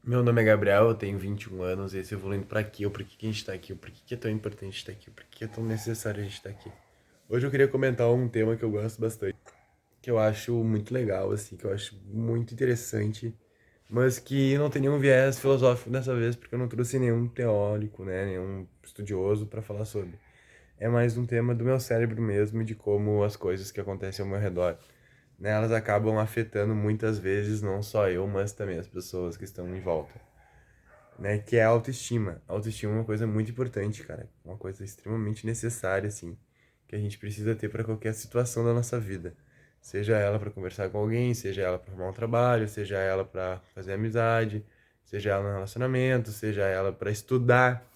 Meu nome é Gabriel, eu tenho 21 anos e esse evoluindo pra quê? O porquê que a gente tá aqui? O porquê que é tão importante estar aqui? O porquê que é tão necessário a gente estar aqui? Hoje eu queria comentar um tema que eu gosto bastante, que eu acho muito legal, assim, que eu acho muito interessante, mas que não tem nenhum viés filosófico dessa vez, porque eu não trouxe nenhum teórico, né, nenhum estudioso pra falar sobre. É mais um tema do meu cérebro mesmo e de como as coisas que acontecem ao meu redor, né, elas acabam afetando muitas vezes não só eu, mas também as pessoas que estão em volta, né? Que é a autoestima. A autoestima é uma coisa muito importante, cara. Uma coisa extremamente necessária, assim, que a gente precisa ter para qualquer situação da nossa vida. Seja ela para conversar com alguém, seja ela para arrumar um trabalho, seja ela para fazer amizade, seja ela no relacionamento, seja ela para estudar.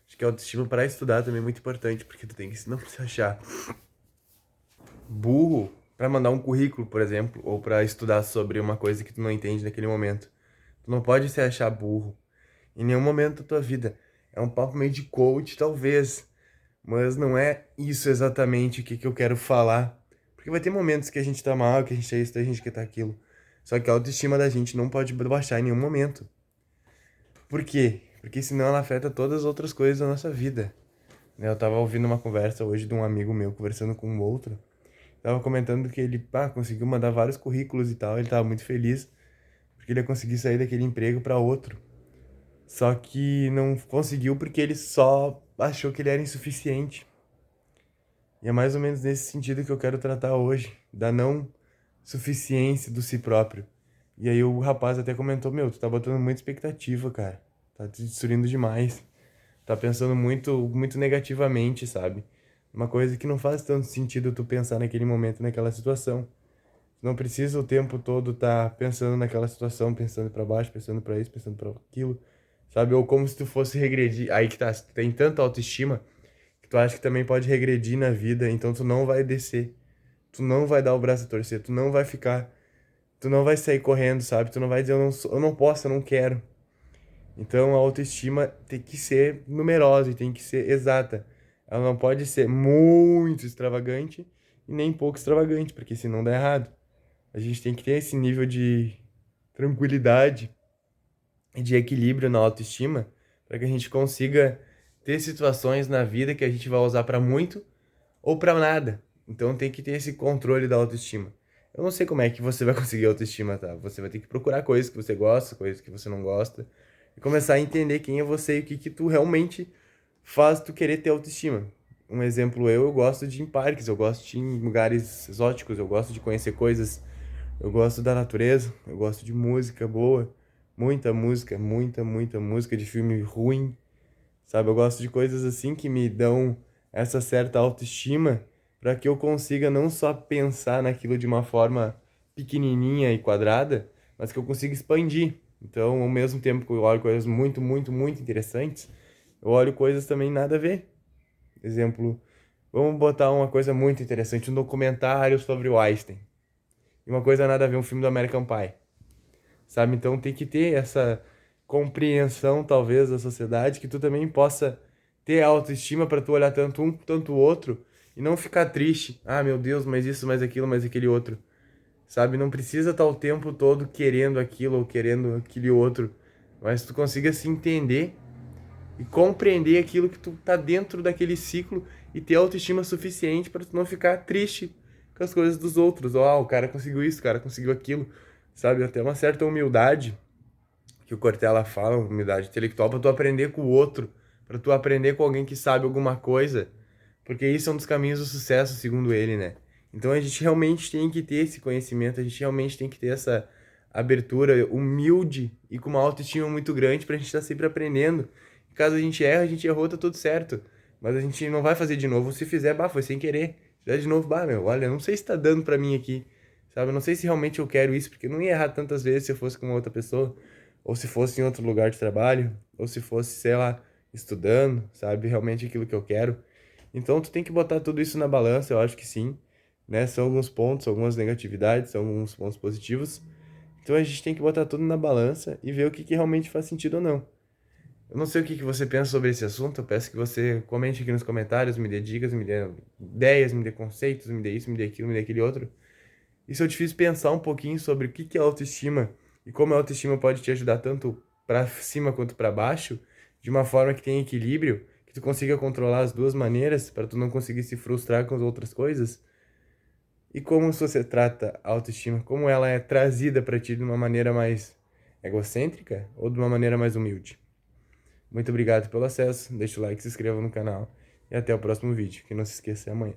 Acho que a autoestima para estudar também é muito importante, porque tu tem que não se achar burro para mandar um currículo, por exemplo, ou para estudar sobre uma coisa que tu não entende naquele momento. Tu não pode se achar burro em nenhum momento da tua vida. É um papo meio de coach, talvez, mas não é isso exatamente o que eu quero falar. Porque vai ter momentos que a gente tá mal, que a gente é isso, que a gente quer tá aquilo. Só que a autoestima da gente não pode baixar em nenhum momento. Por quê? Porque senão ela afeta todas as outras coisas da nossa vida. Né, eu tava ouvindo uma conversa hoje de um amigo meu conversando com um outro. Tava comentando que ele, conseguiu mandar vários currículos e tal. Ele tava muito feliz porque ele ia conseguir sair daquele emprego para outro. Só que não conseguiu porque ele só achou que ele era insuficiente. E é mais ou menos nesse sentido que eu quero tratar hoje, da não suficiência do si próprio. E aí o rapaz até comentou, meu, tu tá botando muita expectativa, cara. Tá te destruindo demais. Tá pensando muito negativamente, sabe? Uma coisa que não faz tanto sentido tu pensar naquele momento, naquela situação. Não precisa o tempo todo estar pensando naquela situação, pensando pra baixo, pensando pra isso, pensando pra aquilo, sabe? Ou como se tu fosse regredir. Aí que tá, se tu tem tanta autoestima que tu acha que também pode regredir na vida, então tu não vai descer, tu não vai dar o braço a torcer, tu não vai ficar, tu não vai sair correndo, sabe? Tu não vai dizer eu não posso, eu não quero. Então a autoestima tem que ser numerosa e tem que ser exata. Ela não pode ser muito extravagante e nem pouco extravagante, porque senão dá errado. A gente tem que ter esse nível de tranquilidade e de equilíbrio na autoestima para que a gente consiga ter situações na vida que a gente vai usar para muito ou para nada. Então tem que ter esse controle da autoestima. Eu não sei como é que você vai conseguir autoestima, tá? Você vai ter que procurar coisas que você gosta, coisas que você não gosta e começar a entender quem é você e o que que tu realmente faz tu querer ter autoestima. Um exemplo, eu gosto de ir em parques, eu gosto de ir em lugares exóticos, eu gosto de conhecer coisas, eu gosto da natureza, eu gosto de música boa, muita música de filme ruim, sabe? Eu gosto de coisas assim que me dão essa certa autoestima para que eu consiga não só pensar naquilo de uma forma pequenininha e quadrada, mas que eu consiga expandir. Então, ao mesmo tempo que eu olho coisas muito interessantes, eu olho coisas também nada a ver. Exemplo, vamos botar uma coisa muito interessante, um documentário sobre o Einstein. E uma coisa nada a ver, um filme do American Pie, sabe? Então tem que ter essa compreensão, talvez, da sociedade, que tu também possa ter autoestima para tu olhar tanto um tanto o outro e não ficar triste. Ah, meu Deus, mas isso, mais aquilo, mais aquele outro, sabe? Não precisa estar o tempo todo querendo aquilo ou querendo aquele outro, mas tu consiga se entender e compreender aquilo que tu tá dentro daquele ciclo e ter autoestima suficiente para tu não ficar triste com as coisas dos outros. Ó, o cara conseguiu isso, o cara conseguiu aquilo, sabe? Até uma certa humildade que o Cortella fala, humildade intelectual, para tu aprender com o outro, para tu aprender com alguém que sabe alguma coisa, porque isso é um dos caminhos do sucesso, segundo ele, né? Então a gente realmente tem que ter esse conhecimento, a gente realmente tem que ter essa abertura humilde e com uma autoestima muito grande pra gente estar sempre aprendendo. Caso a gente erre, a gente errou, tá tudo certo. Mas a gente não vai fazer de novo. Se fizer, foi sem querer. Se fizer de novo, meu, olha, não sei se tá dando pra mim aqui, sabe? Eu não sei se realmente eu quero isso, porque eu não ia errar tantas vezes se eu fosse com outra pessoa, ou se fosse em outro lugar de trabalho, ou se fosse, sei lá, estudando, sabe? Realmente aquilo que eu quero. Então tu tem que botar tudo isso na balança, eu acho que sim, né? São alguns pontos, algumas negatividades, são alguns pontos positivos. Então a gente tem que botar tudo na balança e ver o que que realmente faz sentido ou não. Eu não sei o que que você pensa sobre esse assunto, eu peço que você comente aqui nos comentários, me dê dicas, me dê ideias, me dê conceitos, me dê isso, me dê aquilo, me dê aquele outro. E se eu te fiz pensar um pouquinho sobre o que que é autoestima e como a autoestima pode te ajudar tanto pra cima quanto pra baixo, de uma forma que tenha equilíbrio, que tu consiga controlar as duas maneiras, para tu não conseguir se frustrar com as outras coisas. E como você trata a autoestima? Como ela é trazida para ti de uma maneira mais egocêntrica ou de uma maneira mais humilde? Muito obrigado pelo acesso, deixa o like, se inscreva no canal e até o próximo vídeo, que não se esqueça é amanhã.